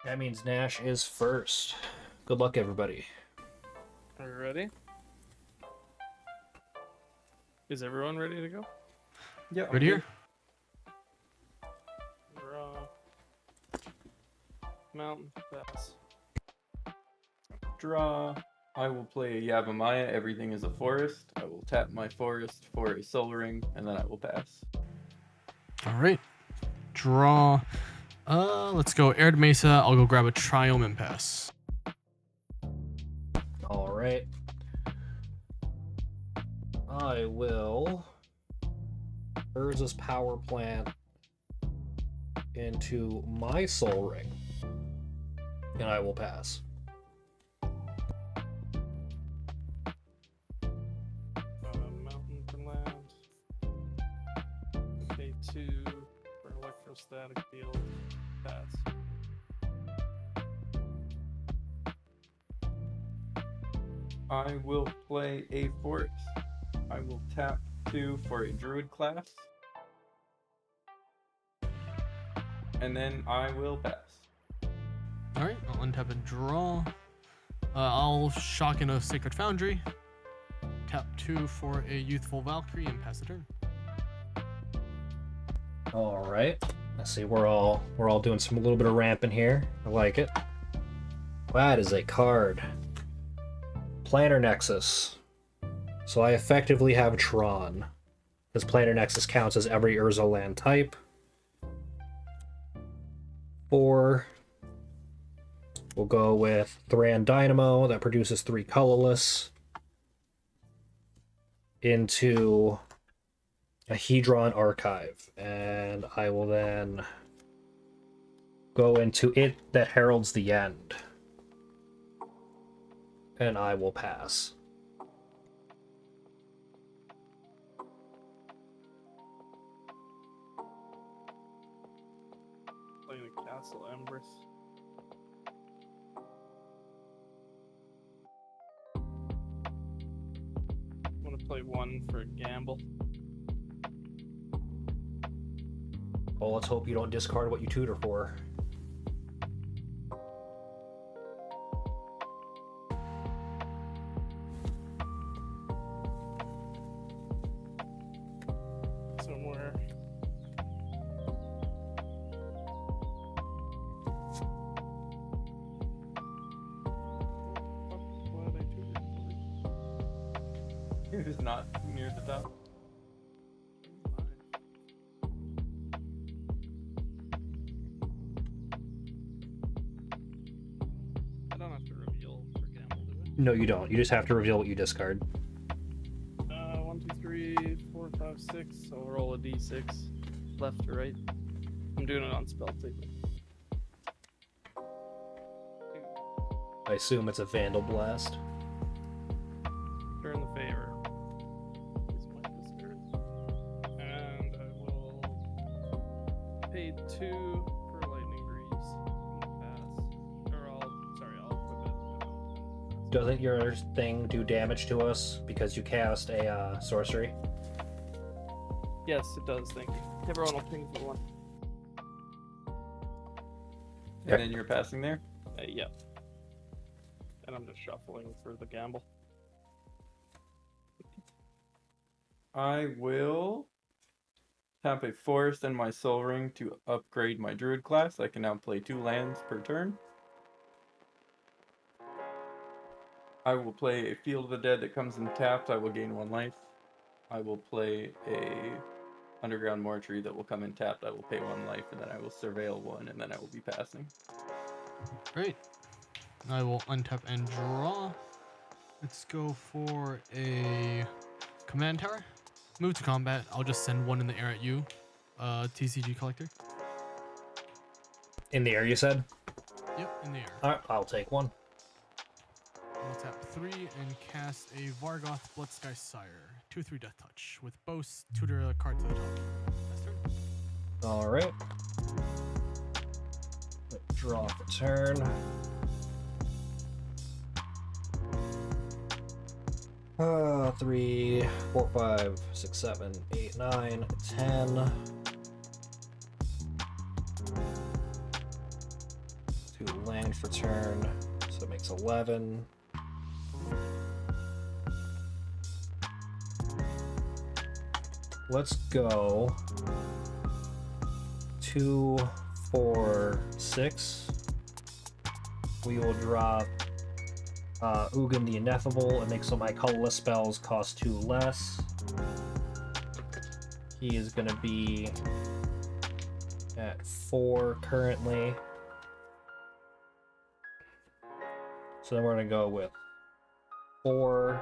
That means Nash is first. Good luck, everybody. Are you ready? Is everyone ready to go? Yeah. Right here. Draw. Mountain pass. Draw. I will play a Yavimaya. Everything is a forest. I will tap my forest for a soul ring, and then I will pass. All right. Draw. Let's go Arid Mesa. I'll go grab a Triome and pass. All right. I will Urza's power plant into my soul ring, and I will pass. Mountain for land. K2 for electrostatic field. Pass. I will play a forest. I will tap 2 for a druid class. And then I will pass. All right. I'll untap and draw. I'll shock in a Sacred Foundry. Tap 2 for a Youthful Valkyrie and pass the turn. All right. Let's see. We're all doing a little bit of ramping here. I like it. That is a card. Planar Nexus. So I effectively have Tron, because Planar Nexus counts as every Urza land type. 4. We'll go with Thran Dynamo, that produces 3 colorless, into a Hedron Archive. And I will then go into it that heralds the end. And I will pass. Playing the Castle Empress. I'm gonna play 1 for a gamble. Well, let's hope you don't discard what you tutor for. Somewhere. Why did I tutor for? It is not near the top. I don't have to reveal for gamble, do I? No, you don't. You just have to reveal what you discard. 1, 2, 3, 4, 5, 6. So I'll roll a d6, left to right. I'm doing it on spell too. I assume it's a Vandal Blast. Turn the favor. Use my discard. And I will pay 2 for lightning greaves. Pass. Or I'll equip it. Doesn't your thing do damage to us because you cast a sorcery? Yes, it does. Thank you. Everyone will ping for 1. And then you're passing there? Yep. And I'm just shuffling for the gamble. I will tap a forest and my soul ring to upgrade my druid class. I can now play 2 lands per turn. I will play a Field of the Dead that comes in tapped. I will gain 1 life. I will play a Underground Mortuary that will come in tapped. I will pay 1 life, and then I will surveil 1, and then I will be passing. Great. I will untap and draw. Let's go for a Command Tower. Move to combat. I'll just send 1 in the air at you. TCG Collector. In the air, you said? Yep, in the air. Alright, I'll take 1. I'll tap 3 and cast a Vargoth Bloodsky Sire. 2/3 Death Touch. With both, tutor a card to the top. That's turn. Alright. Draw for turn. Uh, 3, 4, 5, 6, 7, 8, 9, 10. 2 land for turn, so it makes 11. Let's go 2, 4, 6. We will drop Ugin the Ineffable and make so my colorless spells cost 2 less. He is going to be at 4 currently. So then we're going to go with 4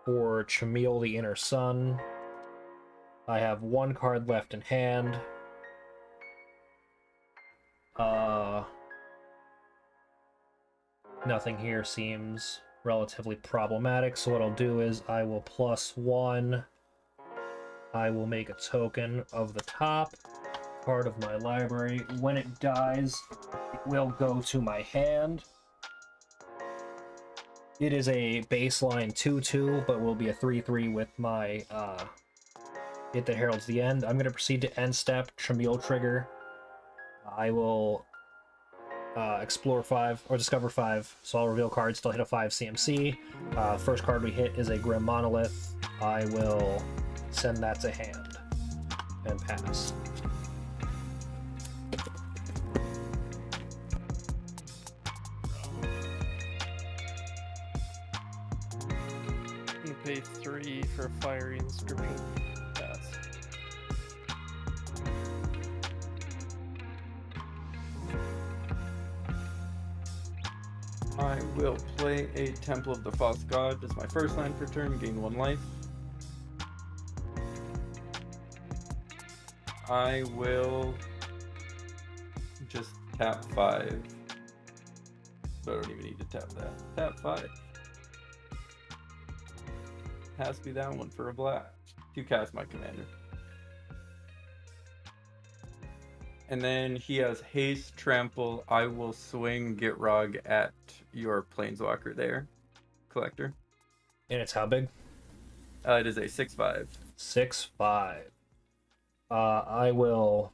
for Chamil the Inner Sun. I have 1 card left in hand. Nothing here seems relatively problematic, so what I'll do is I will +1. I will make a token of the top part of my library. When it dies, it will go to my hand. It is a baseline 2/2, but will be a 3/3 with my It That Heralds the End. I'm going to proceed to end step, Chamil trigger. I will explore 5 or discover 5, so I'll reveal cards, still hit a 5 CMC. First card we hit is a Grim Monolith. I will send that to hand and pass. I'm gonna pay 3 for a fiery inscription. Pass. I will play a Temple of the False God as my first land for turn, gain 1 life. I will just tap 5. But I don't even need to tap that. Tap 5. Pass me that one for a black. To cast my commander. And then he has haste, trample. I will swing Gitrog at your planeswalker there, collector. And it's how big? It is a 6/5. 6/5. I will.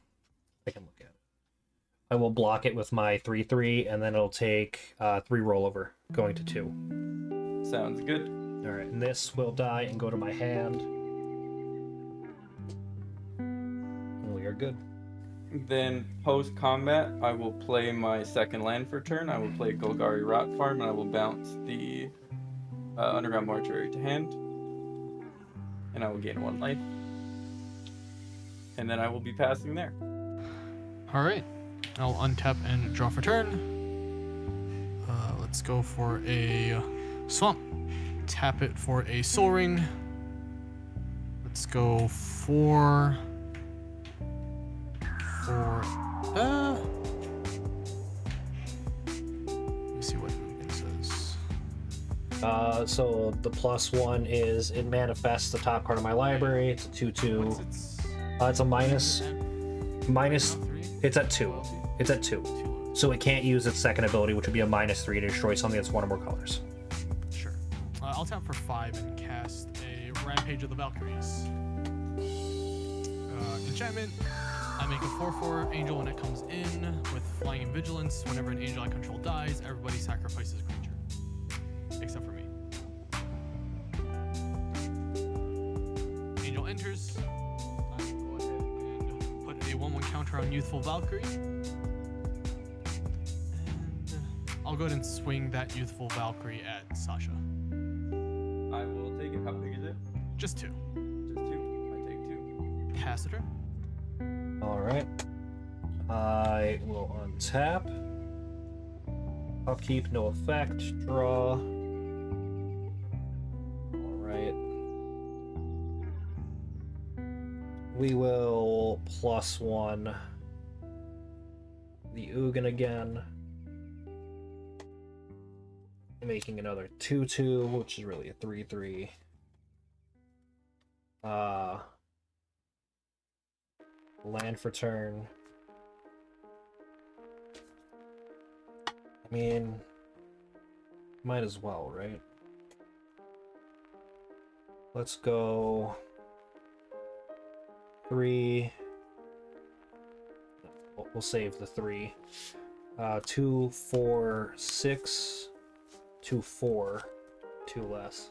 I can look at it. I will block it with my 3/3, and then it'll take 3 rollover, going to 2. Sounds good. All right, and this will die and go to my hand. And we are good. Then post combat, I will play my second land for turn. I will play Golgari Rot Farm, and I will bounce the Underground Mortuary to hand, and I will gain 1 life. And then I will be passing there. All right, I'll untap and draw for turn. Let's go for a swamp. Tap it for a Soul Ring. Let's go for let me see what it says. So the +1 is it manifests the top card of my library. It's a 2/2. It's a minus. It's at 2. It's at 2. So it can't use its second ability, which would be a -3 to destroy something that's 1 or more colors. Sure. I'll tap for 5 and cast a Rampage of the Valkyries. Enchantment. I make a 4/4 angel when it comes in with flying and vigilance. Whenever an angel I control dies, everybody sacrifices a creature, except for me. Angel enters. I will go ahead and put a 1/1 counter on Youthful Valkyrie. And I'll go ahead and swing that Youthful Valkyrie at Sasha. I will take it. How big is it? Just 2. Just 2. I take 2. Pass the turn. All right. I will untap. Upkeep, no effect. Draw. All right. We will +1 the Ugin again, making another 2/2, which is really a 3/3. Land for turn. I mean, might as well, right? Let's go 3. We'll save the 3. 2, 4, 6, 2, 4, 2 less.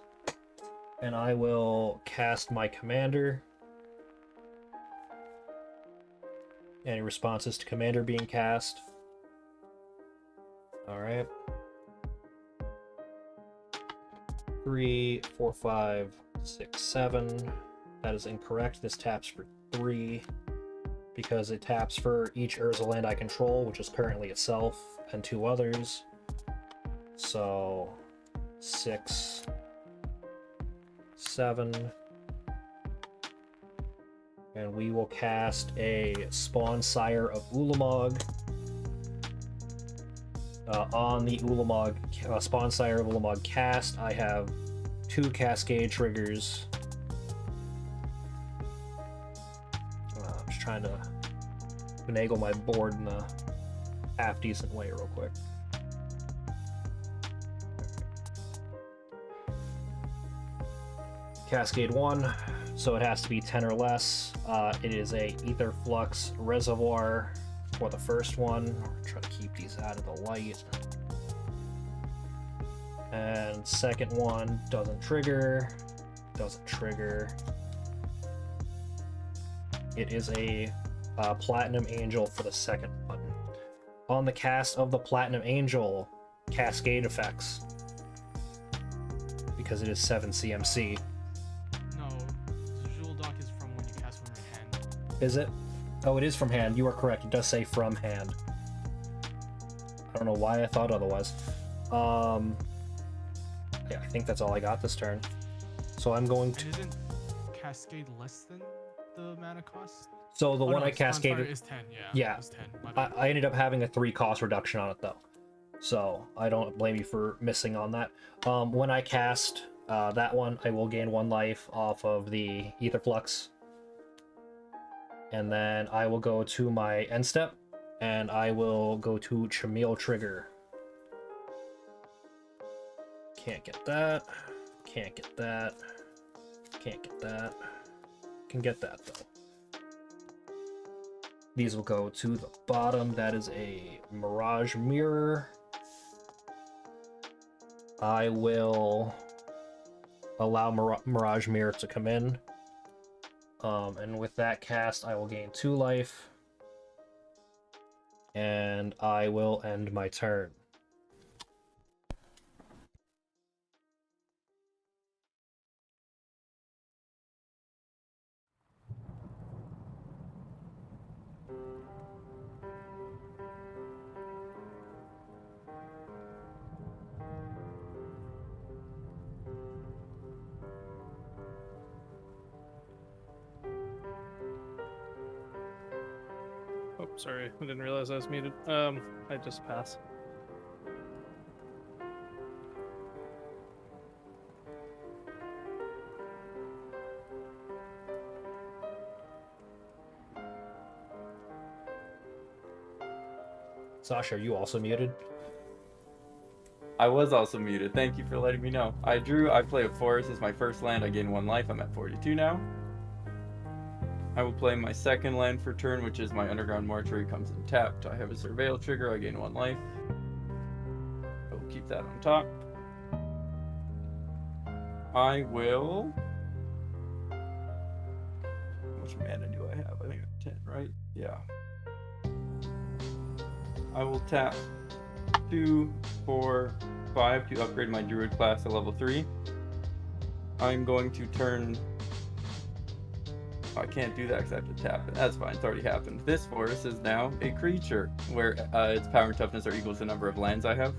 And I will cast my commander. Any responses to commander being cast? Alright. 3, 4, 5, 6, 7. That is incorrect. This taps for 3 because it taps for each Urza land I control, which is currently itself and 2 others. So 6, 7. And we will cast a Sponsire of Ulamog. On the Ulamog Sponsire of Ulamog cast, I have 2 Cascade triggers. I'm just trying to finagle my board in a half-decent way real quick. Cascade 1, so it has to be 10 or less. It is a Ether Flux Reservoir for the first one. Try to keep these out of the light. And second one doesn't trigger. It is a Platinum Angel for the second one. On the cast of the Platinum Angel, Cascade effects, because it is 7 CMC. No, Zhulodok is from when you cast from your hand. Is it? Oh, it is from hand. You are correct. It does say from hand. I don't know why I thought otherwise. Yeah, I think that's all I got this turn. So I'm going to... And isn't Cascade less than the mana cost? So the Oh, one no, I cascaded... is 10, yeah. Yeah. It's 10. My bad. I ended up having a 3 cost reduction on it, though. So I don't blame you for missing on that. When I cast that one, I will gain 1 life off of the Ether Flux. And then I will go to my end step, and I will go to Chameel Trigger. Can't get that. Can't get that. Can't get that. Can get that, though. These will go to the bottom. That is a Mirage Mirror. I will allow Mirage Mirror to come in. And with that cast, I will gain 2 life. And I will end my turn. Oh, sorry, I didn't realize I was muted. I just pass. Sasha, are you also muted? I was also muted. Thank you for letting me know. I play a forest as my first land. I gain 1 life. I'm at 42 now. I will play my second land for turn, which is my Underground Mortuary. Comes in tapped. I have a Surveil trigger. I gain 1 life. I will keep that on top. I will... How much mana do I have? I think I have 10, right? Yeah. I will tap 2, 4, 5 to upgrade my Druid class to level 3. I'm going to turn... I can't do that because I have to tap it. That's fine, it's already happened. This forest is now a creature, where its power and toughness are equal to the number of lands I have.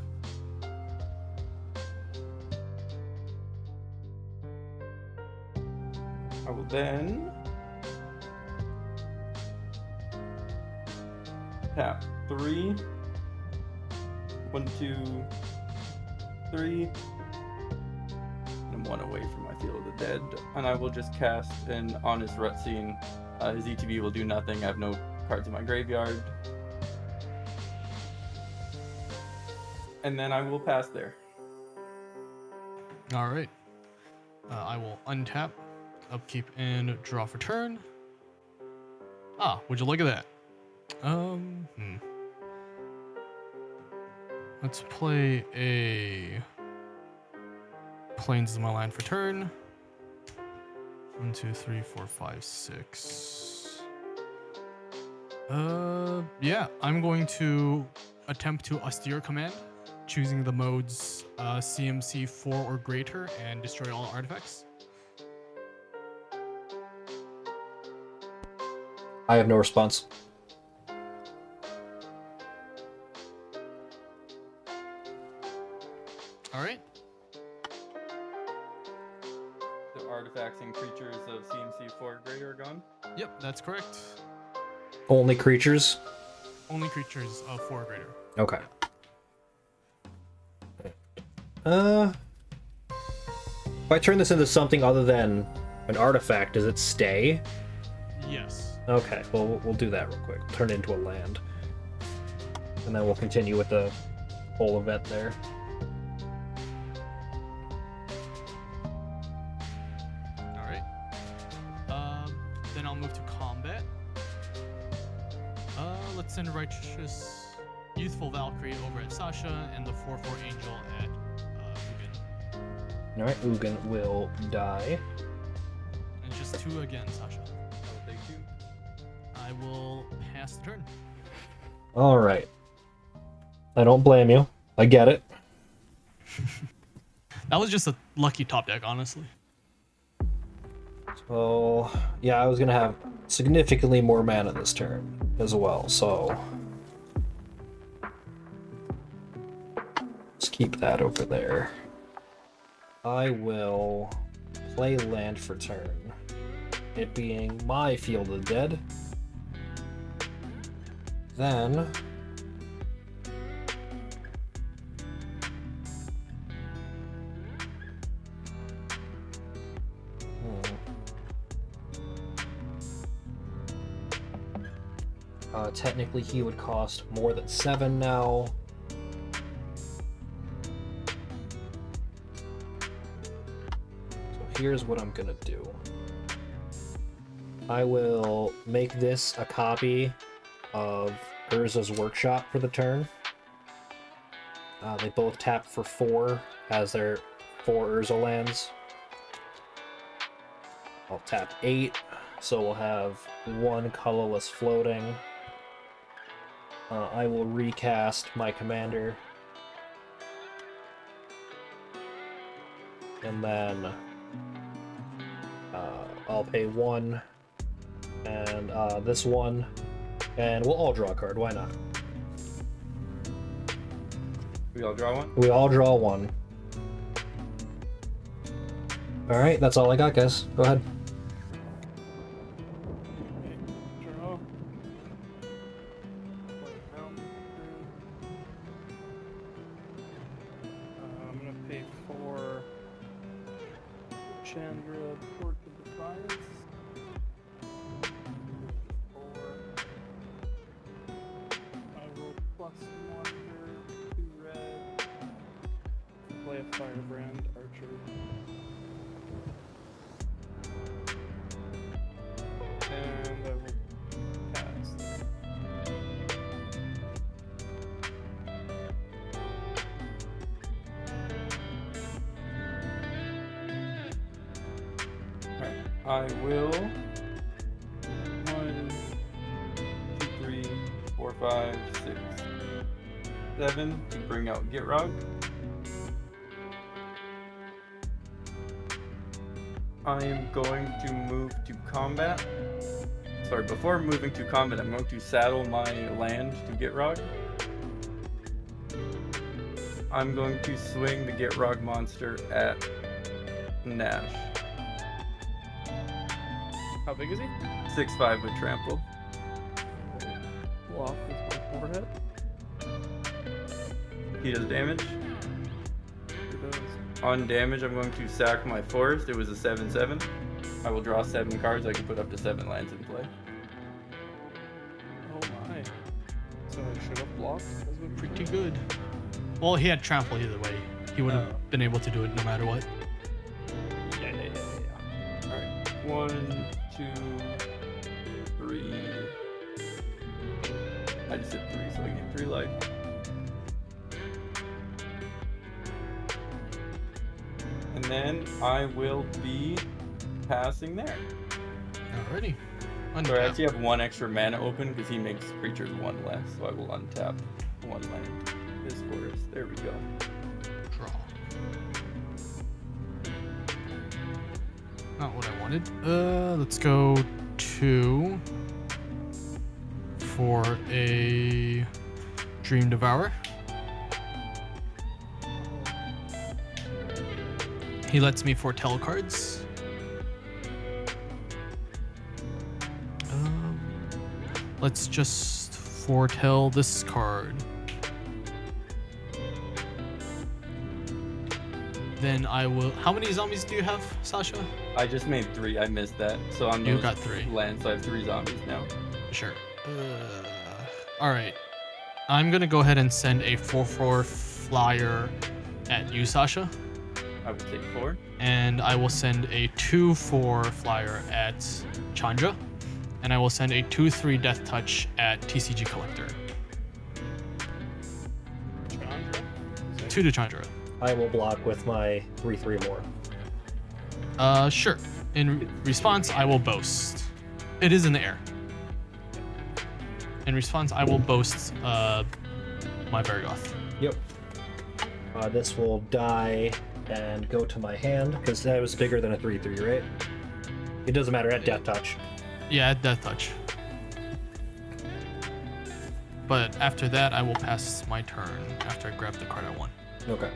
I will then... tap 3. 1, 2, 3. And I'm 1 away from my Field of the Dead. And I will just cast an Honest Rutscene. His ETB will do nothing. I have no cards in my graveyard. And then I will pass there. All right. I will untap, upkeep, and draw for turn. Ah, would you look at that? Let's play a Plains is my land for turn. 1, 2, 3, 4, 5, 6. Yeah, I'm going to attempt to austere command, choosing the modes CMC 4 or greater and destroy all artifacts. I have no response. All right. The artifacts and creatures of CMC 4 or greater are gone. Yep, that's correct. Only creatures? Only creatures of 4 or greater. Okay. If I turn this into something other than an artifact, does it stay? Yes. Okay, well, we'll do that real quick. Turn it into a land. And then we'll continue with the whole event there. All right. Then I'll move to combat. Let's send Righteous Youthful Valkyrie over at Sasha and the 4/4 Angel at Ugin. Alright, Ugin will die. And just 2 again, Sasha. I will take 2. I will pass the turn. Alright. I don't blame you. I get it. That was just a lucky top deck, honestly. So, yeah, I was gonna have significantly more mana this turn as well, so... let's keep that over there. I will play land for turn. It being my Field of the Dead. Then... technically he would cost more than 7 now. So here's what I'm gonna do. I will make this a copy of Urza's Workshop for the turn. They both tap for 4 as their 4 Urza lands. I'll tap 8, so we'll have 1 colorless floating. I will recast my commander. And then I'll pay 1 and this one, and we'll all draw a card. Why not? We all draw 1? We all draw 1. Alright, that's all I got, guys. Go ahead. Draw. I'm gonna pay for Chandra Port of Defiance. 4. I will plus 1 here, 2 red. Play a Firebrand Archer. And I will pass. I will 1, 2, 3, 4, 5, 6, 7 to bring out Gitrog. I am going to move to combat. Sorry, before moving to combat, I'm going to saddle my land to Gitrog. I'm going to swing the Gitrog monster at Nash. How big is he? 6/5 with trample. Block with my forehead. He does damage. He does. On damage, I'm going to sack my forest. It was a 7/7. I will draw 7 cards. I can put up to 7 lands in play. Oh my. So I should have blocked. That's what Pretty good. Well, he had trample either way. He would have been able to do it no matter what. Yeah. Alright. 1, 2, 3. I just hit 3, so I get 3 life. then I will be passing there. Alrighty. So I Untap. actually have one extra mana open because he makes creatures one less, so I will untap one land. This forest. There we go. Draw. Not what I wanted. Let's go 2 for a Dream Devourer. He lets me foretell cards. Let's just foretell this card. Then I will. How many zombies do you have, Sasha? I just made 3. I missed that. So on You those got 3. lands, I have 3 zombies now. Sure. All right. I'm gonna go ahead and send a 4/4 flyer at you, Sasha, I will take 4. and I will send a 2/4 flyer at Chandra, and I will send a 2/3 Death Touch at TCG Collector. Chandra? 2 to Chandra. I will block with my 3/3 more. Sure. In response, I will boast. It is in the air. In response, I will boast my Vargoth. Yep. This will die and go to my hand because that was bigger than a 3/3, right? It doesn't matter at Death Touch. Yeah, Death Touch. But after that, I will pass my turn after I grab the card I want. Okay.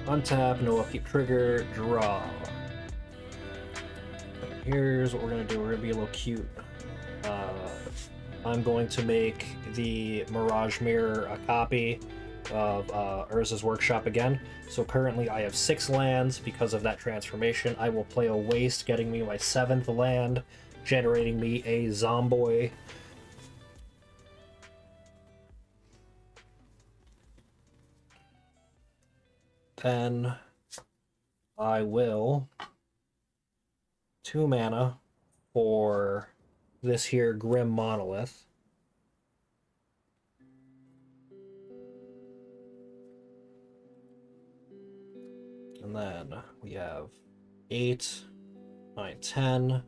Untap, no upkeep trigger, draw. Here's what we're gonna do. We're gonna be a little cute. I'm going to make the Mirage Mirror a copy of Urza's Workshop again. So currently I have 6 lands because of that transformation. I will play a Waste, getting me my 7th land, generating me a Zomboy. Then I will 2 mana for this here Grim Monolith. And then we have 8, 9, 10.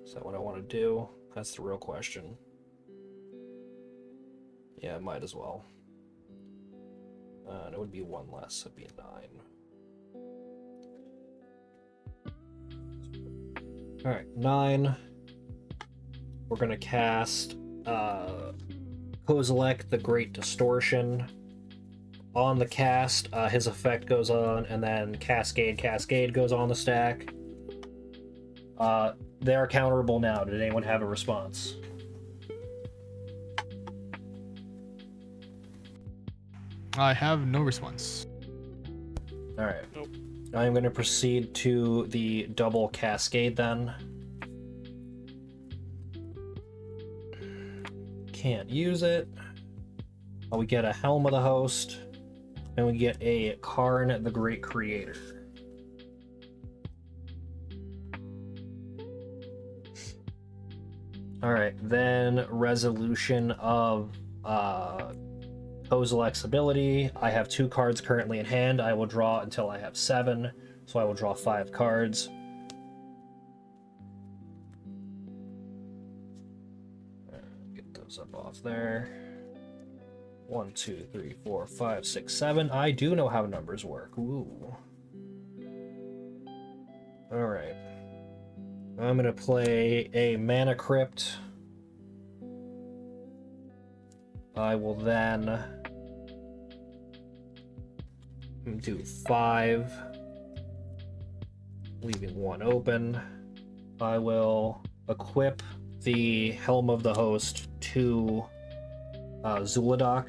Is that what I want to do? That's the real question. Yeah, might as well. And it would be 1 less, it'd be 9. Alright, 9. We're gonna cast Kozilek, the Great Distortion. On the cast, his effect goes on, and then Cascade goes on the stack. They are counterable now. Did anyone have a response? I have no response. Alright. Nope. I'm going to proceed to the double Cascade then. Can't use it. We get a Helm of the Host, and we get a Karn the Great Creator. Alright, then resolution of Kozilek's ability. I have 2 cards currently in hand. I will draw until I have 7, so I will draw 5 cards. Get those up off there. 1, 2, 3, 4, 5, 6, 7. I do know how numbers work. Ooh. Alright. I'm gonna play a Mana Crypt. I will then do 5, leaving 1 open. I will equip the Helm of the Host to Zhulodok.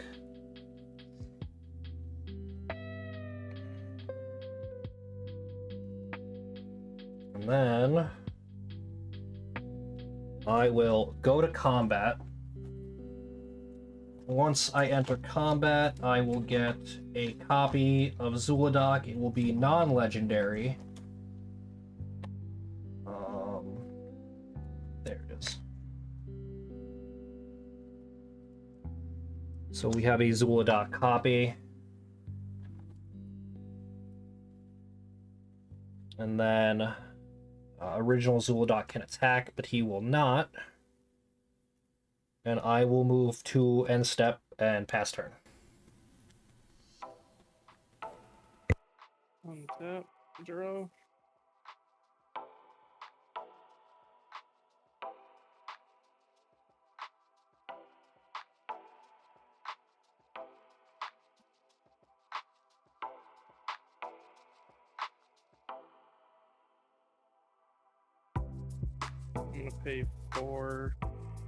And then I will go to combat. Once I enter combat, I will get a copy of Zhulodok. It will be non-legendary. There it is. So we have a Zhulodok copy. And then original Zhulodok can attack, but he will not. And I will move to end step and pass turn. Untap, draw. I'm gonna pay 4,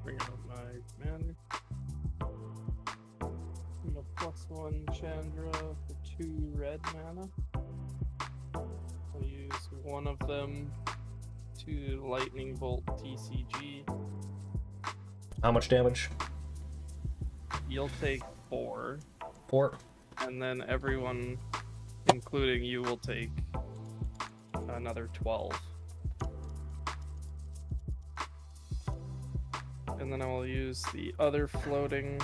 bring out my commander. I'm gonna +1 Chandra for 2 red mana. I'll use one of them to Lightning Bolt TCG. How much damage? You'll take 4, 4. and then everyone, including you, will take another 12. And then I will use the other floating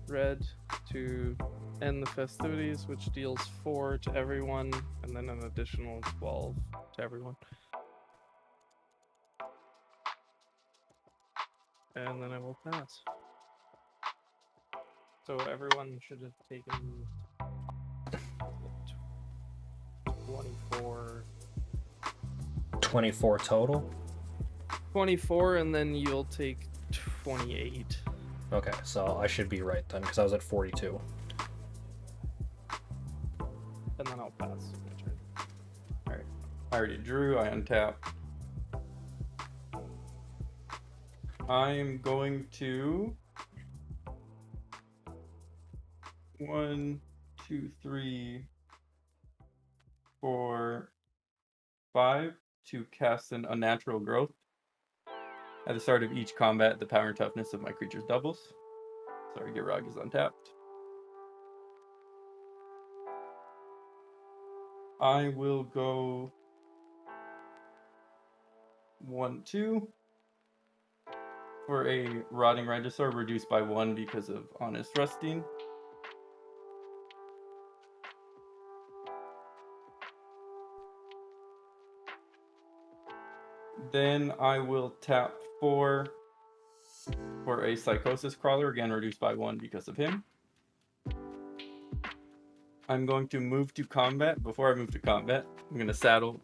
red to end the festivities, which deals 4 to everyone, and then an additional 12 to everyone. And then I will pass. So everyone should have taken 24. 24 total? 24, and then you'll take 28. Okay, so I should be right then, because I was at 42. And then I'll pass my turn. Alright. I already drew, I untap. I'm going to 1, 2, 3, 4, 5 to cast an unnatural growth. At the start of each combat, the power and toughness of my creatures doubles. Sorry, Girog is untapped. I will go 1, 2 for a Rotting Regisaur, reduced by 1 because of Honest Rusting. Then I will tap 4 for a Psychosis Crawler, again reduced by 1 because of him. I'm going to move to combat. Before I move to combat, I'm going to saddle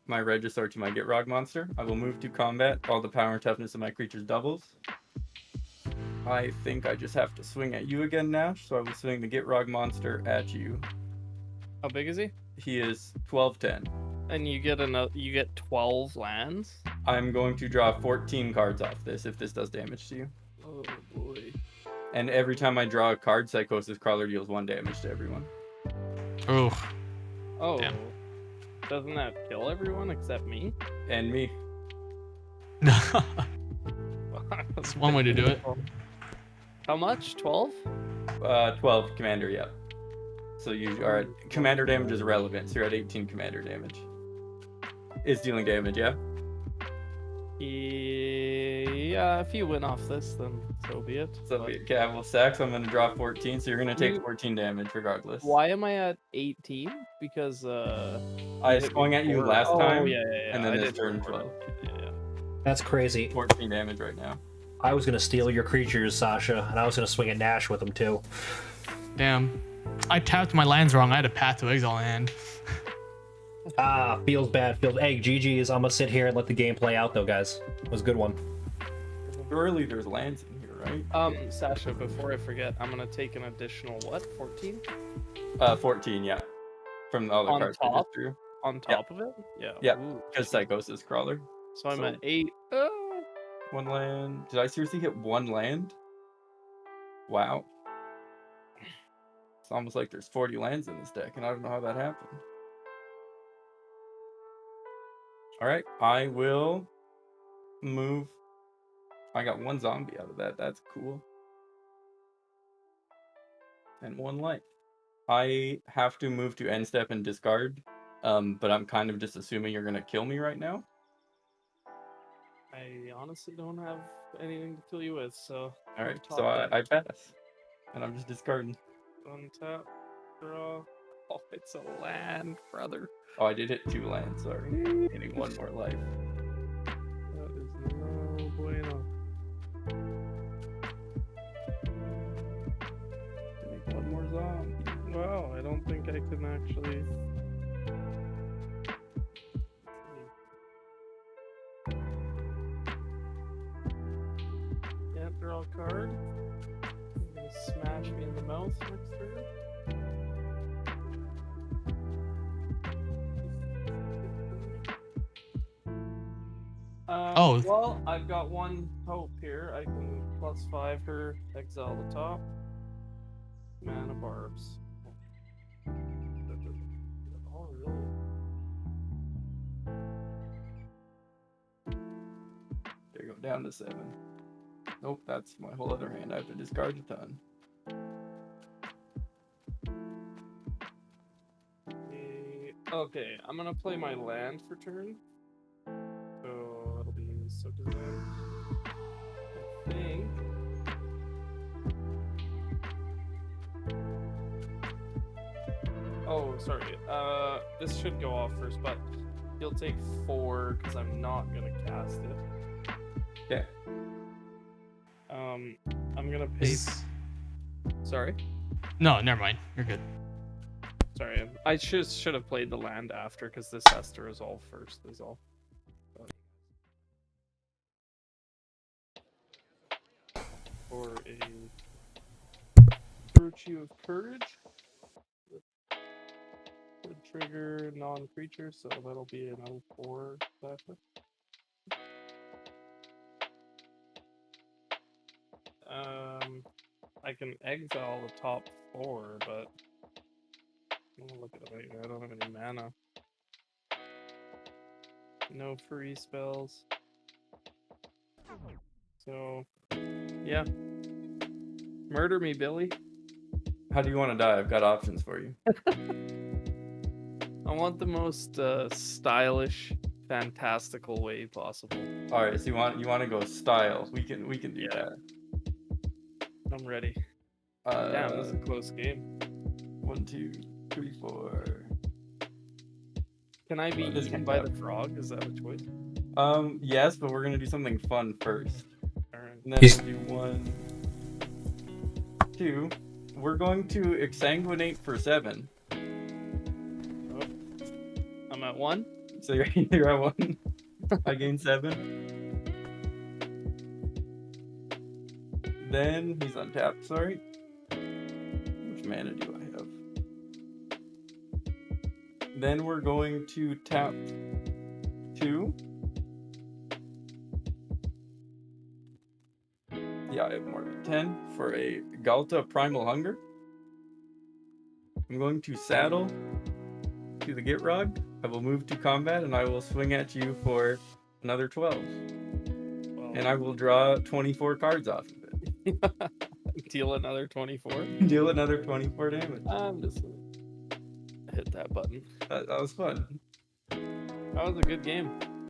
my Regisaur to my Gitrog monster. I will move to combat. All the power and toughness of my creatures doubles. I think I just have to swing at you again, Nash, so I will swing the Gitrog monster at you. How big is he? He is 12/10. And you get 12 lands. I'm going to draw 14 cards off this if this does damage to you. Oh boy. And every time I draw a card, Psychosis Crawler deals 1 damage to everyone. Oh, Oh. Damn. Doesn't that kill everyone except me? And me. that's one way to do it. How much? 12? 12 commander, yeah. So you are at commander damage is irrelevant, so you're at 18 commander damage. Is dealing damage, yeah? Yeah, if you win off this, then so be it. So But okay, I will sack, so I'm gonna draw 14, so you're gonna take You- 14 damage regardless. why am I at 18? Because I swung at you last time, Oh, yeah. and then I this did turn before 12. that. Yeah. That's crazy. 14 damage right now. I was gonna steal your creatures, Sasha, and I was gonna swing at Nash with them too. Damn. I tapped my lands wrong. I had a Path to Exile hand. Ah, feels bad. Hey, GG's. I'm gonna sit here and let the game play out, though, guys. It was a good one. Surely there's lands in here, right? Sasha, before I forget, I'm gonna take an additional what? 14? 14, yeah. From all the On cards I top? just drew. On top of it? Yeah. Yeah. Ooh. Because Psychosis Crawler. So I'm so- at 8. 1 land. Did I seriously hit 1 land? Wow. It's almost like there's 40 lands in this deck, and I don't know how that happened. Alright, I will move. I got 1 zombie out of that. That's cool. And 1 life. I have to move to end step and discard, but I'm kind of just assuming you're going to kill me right now. I honestly don't have anything to kill you with, so. Alright, top so I deck. pass. And I'm just discarding. Untap, draw. Oh, it's a land, brother. Oh, I did hit 2 lands, sorry. Getting 1 more life. That is no bueno. Make 1 more zombie. Wow, I don't think I can actually. Can't draw a card. You're gonna smash me in the mouth next turn. Oh. Well, I've got 1 hope here. I can +5 her, exile the top. Mana barbs. Oh, really? There you go, down to 7. Nope, that's my whole other hand. I have to discard a ton. Okay, I'm gonna play my land for turn. So it'll be so design. I think. Oh, sorry. This should go off first, but you'll take 4 because I'm not gonna cast it. Okay. I'm gonna pay. Sorry. No, never mind. You're good. Sorry, I should have played the land after because this has to resolve first. Is all. For a virtue of courage, would trigger non-creature, so that'll be an 0-4 factor. I can exile the top 4, but I'm gonna look at it right now. I don't have any mana. No free spells. So, yeah. Murder me, Billy. How do you want to die? I've got options for you. I want the most stylish, fantastical way possible. All right, so you want to go style? We can do Yeah. that. I'm ready. Damn, this is a close game. 1, 2, 3, 4. Can I be This eaten can by count. the frog? Is that a choice? Yes, but we're gonna do something fun first. Alright. And then He's- we'll do 1, 2. We're going to exsanguinate for 7. I'm at 1. So you're at 1. I gain 7. Then he's untapped, sorry. How much mana do I have? Then we're going to tap 2. Yeah, I have more than 10 for a Galta Primal Hunger. I'm going to saddle to the Gitrog. I will move to combat and I will swing at you for another 12. And I will draw 24 cards off of it. Deal another 24. Deal another 24 damage. I'm just gonna hit that button. That was fun. That was a good game.